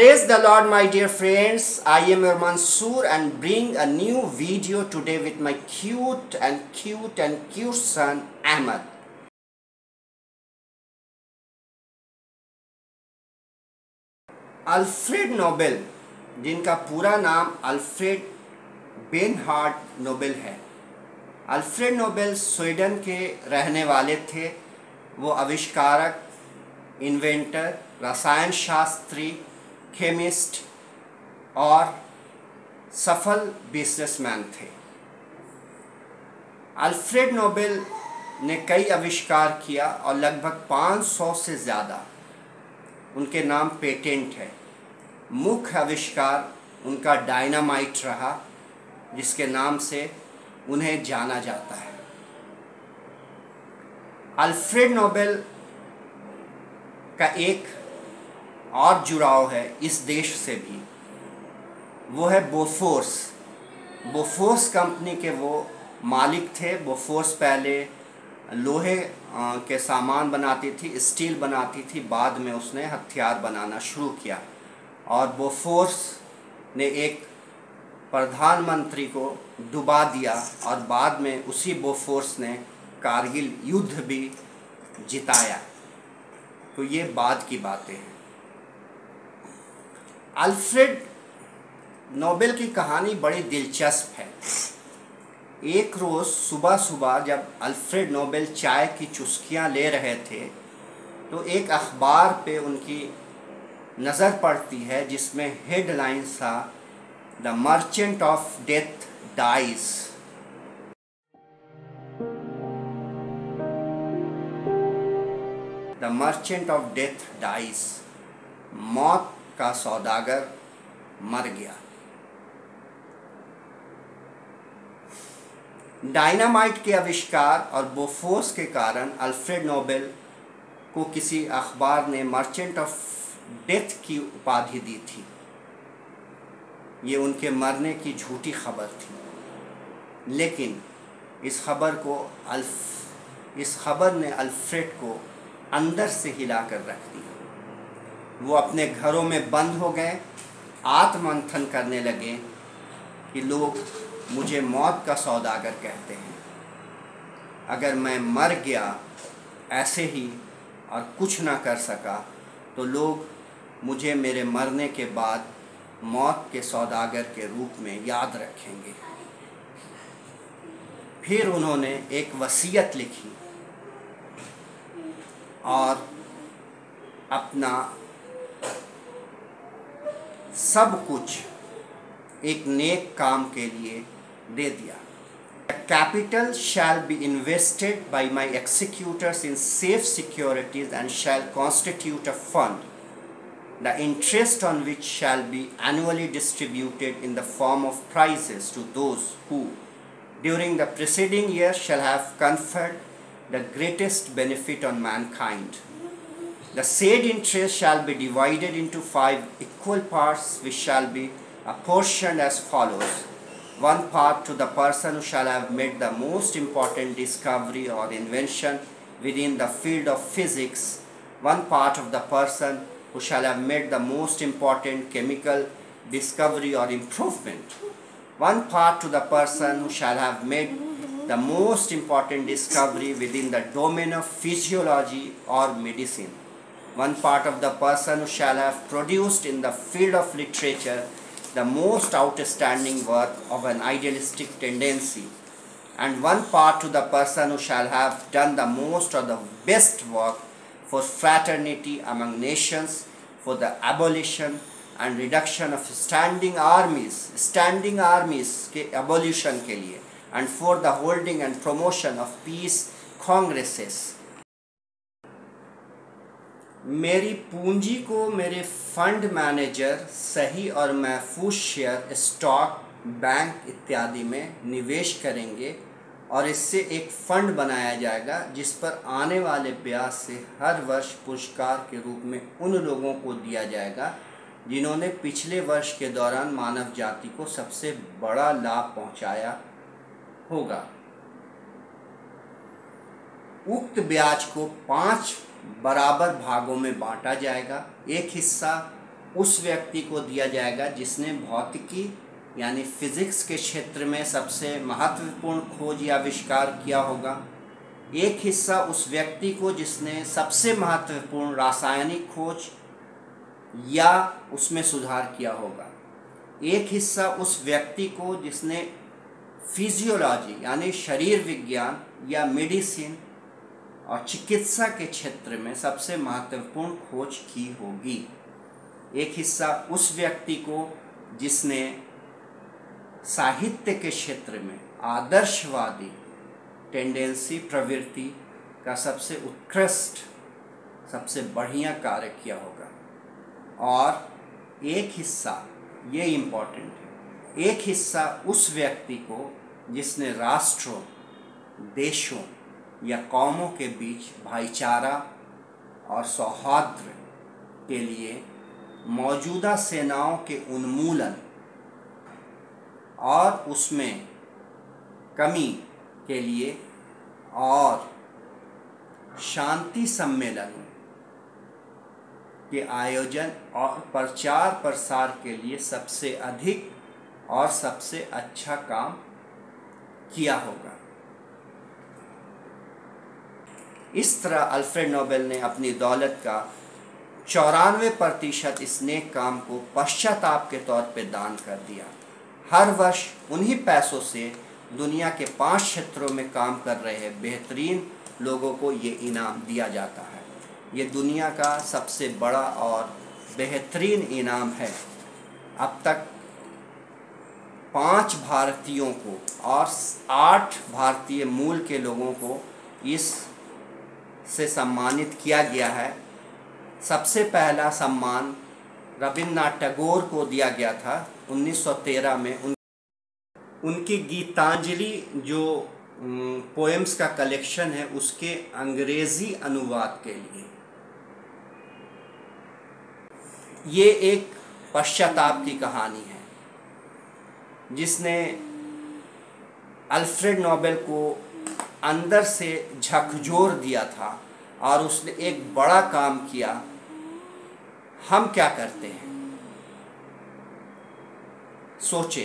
Praise the Lord, my dear friends. I am your Mansoor and bring a new video today with my cute son Ahmed. Alfred Nobel, जिनका पूरा नाम Alfred बेनहार्ड Nobel है। Alfred Nobel Sweden के रहने वाले थे। वो आविष्कारक, इन्वेंटर, रसायन शास्त्री, केमिस्ट और सफल बिजनेसमैन थे। अल्फ्रेड नोबेल ने कई आविष्कार किया और लगभग 500 से ज़्यादा उनके नाम पेटेंट है। मुख्य आविष्कार उनका डायनामाइट रहा, जिसके नाम से उन्हें जाना जाता है। अल्फ्रेड नोबेल का एक और जुड़ाव है इस देश से भी, वो है बोफोर्स। बोफोर्स कंपनी के वो मालिक थे। बोफोर्स पहले लोहे के सामान बनाती थी, स्टील बनाती थी, बाद में उसने हथियार बनाना शुरू किया। और बोफोर्स ने एक प्रधानमंत्री को डुबा दिया और बाद में उसी बोफोर्स ने कारगिल युद्ध भी जिताया। तो ये बाद की बातें हैं। अल्फ्रेड नोबेल की कहानी बड़ी दिलचस्प है। एक रोज़ सुबह सुबह जब अल्फ्रेड नोबेल चाय की चुस्कियां ले रहे थे तो एक अखबार पे उनकी नज़र पड़ती है, जिसमें हेडलाइन था the merchant of death dies. The merchant of death dies, मौत का सौदागर मर गया। डायनामाइट के आविष्कार और बोफोर्स के कारण अल्फ्रेड नोबेल को किसी अखबार ने मर्चेंट ऑफ डेथ की उपाधि दी थी। ये उनके मरने की झूठी खबर थी, लेकिन इस खबर ने अल्फ्रेड को अंदर से हिलाकर रख दिया। वो अपने घरों में बंद हो गए, आत्ममंथन करने लगे कि लोग मुझे मौत का सौदागर कहते हैं। अगर मैं मर गया ऐसे ही और कुछ ना कर सका तो लोग मुझे मेरे मरने के बाद मौत के सौदागर के रूप में याद रखेंगे। फिर उन्होंने एक वसीयत लिखी और अपना सब कुछ एक नेक काम के लिए दे दिया। Capital shall be invested by my executors in safe securities and shall constitute a fund, the interest on which shall be annually distributed in the form of prizes to those who, during the preceding year, shall have conferred the greatest benefit on mankind. The said interest shall be divided into 5 equal parts, which shall be apportioned as follows: 1 part to the person who shall have made the most important discovery or invention within the field of physics, 1 part of the person who shall have made the most important chemical discovery or improvement, 1 part to the person who shall have made the most important discovery within the domain of physiology or medicine, 1 part of the person who shall have produced in the field of literature the most outstanding work of an idealistic tendency, and 1 part to the person who shall have done the most or the best work for fraternity among nations, for the abolition and reduction of standing armies के abolition के लिए, and for the holding and promotion of peace congresses। मेरी पूंजी को मेरे fund manager सही और महफूज शेयर, स्टॉक, बैंक इत्यादि में निवेश करेंगे और इससे एक फंड बनाया जाएगा जिस पर आने वाले ब्याज से हर वर्ष पुरस्कार के रूप में उन लोगों को दिया जाएगा जिन्होंने पिछले वर्ष के दौरान मानव जाति को सबसे बड़ा लाभ पहुंचाया होगा। उक्त ब्याज को 5 बराबर भागों में बांटा जाएगा। एक हिस्सा उस व्यक्ति को दिया जाएगा जिसने भौतिकी यानी फिजिक्स के क्षेत्र में सबसे महत्वपूर्ण खोज या आविष्कार किया होगा। एक हिस्सा उस व्यक्ति को जिसने सबसे महत्वपूर्ण रासायनिक खोज या उसमें सुधार किया होगा। एक हिस्सा उस व्यक्ति को जिसने फिजियोलॉजी यानी शरीर विज्ञान या मेडिसिन और चिकित्सा के क्षेत्र में सबसे महत्वपूर्ण खोज की होगी। एक हिस्सा उस व्यक्ति को जिसने साहित्य के क्षेत्र में आदर्शवादी टेंडेंसी प्रवृत्ति का सबसे उत्कृष्ट सबसे बढ़िया कार्य किया होगा। और एक हिस्सा, ये इम्पोर्टेंट है, एक हिस्सा उस व्यक्ति को जिसने राष्ट्रों, देशों या कौमों के बीच भाईचारा और सौहार्द के लिए मौजूदा सेनाओं के उन्मूलन और उसमें कमी के लिए और शांति सम्मेलनों के आयोजन और प्रचार प्रसार के लिए सबसे अधिक और सबसे अच्छा काम किया होगा। इस तरह अल्फ्रेड नोबेल ने अपनी दौलत का 94% इस नेक काम को पश्चाताप के तौर पे दान कर दिया। हर वर्ष उन्हीं पैसों से दुनिया के 5 क्षेत्रों में काम कर रहे बेहतरीन लोगों को ये इनाम दिया जाता है। ये दुनिया का सबसे बड़ा और बेहतरीन इनाम है। अब तक 5 भारतीयों को और 8 भारतीय मूल के लोगों को इस से सम्मानित किया गया है। सबसे पहला सम्मान रविन्द्रनाथ टैगोर को दिया गया था 1913 में। उनकी गीतांजलि जो पोएम्स का कलेक्शन है उसके अंग्रेजी अनुवाद के लिए। ये एक पश्चाताप की कहानी है जिसने अल्फ्रेड नोबेल को अंदर से झकझोर दिया था और उसने एक बड़ा काम किया। हम क्या करते हैं, सोचे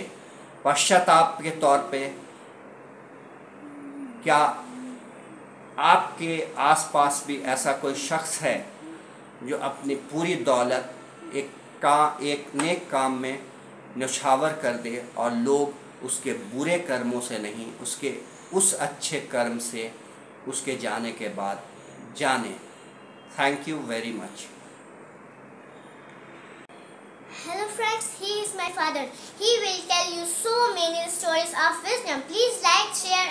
पश्चाताप के तौर पे क्या आपके आसपास भी ऐसा कोई शख्स है जो अपनी पूरी दौलत एक नेक काम में न्यौछावर कर दे और लोग उसके बुरे कर्मों से नहीं, उसके उस अच्छे कर्म से उसके जाने के बाद जाने। Thank you very much. Hello friends, he is my father. He will tell you so many stories of wisdom. Please like, share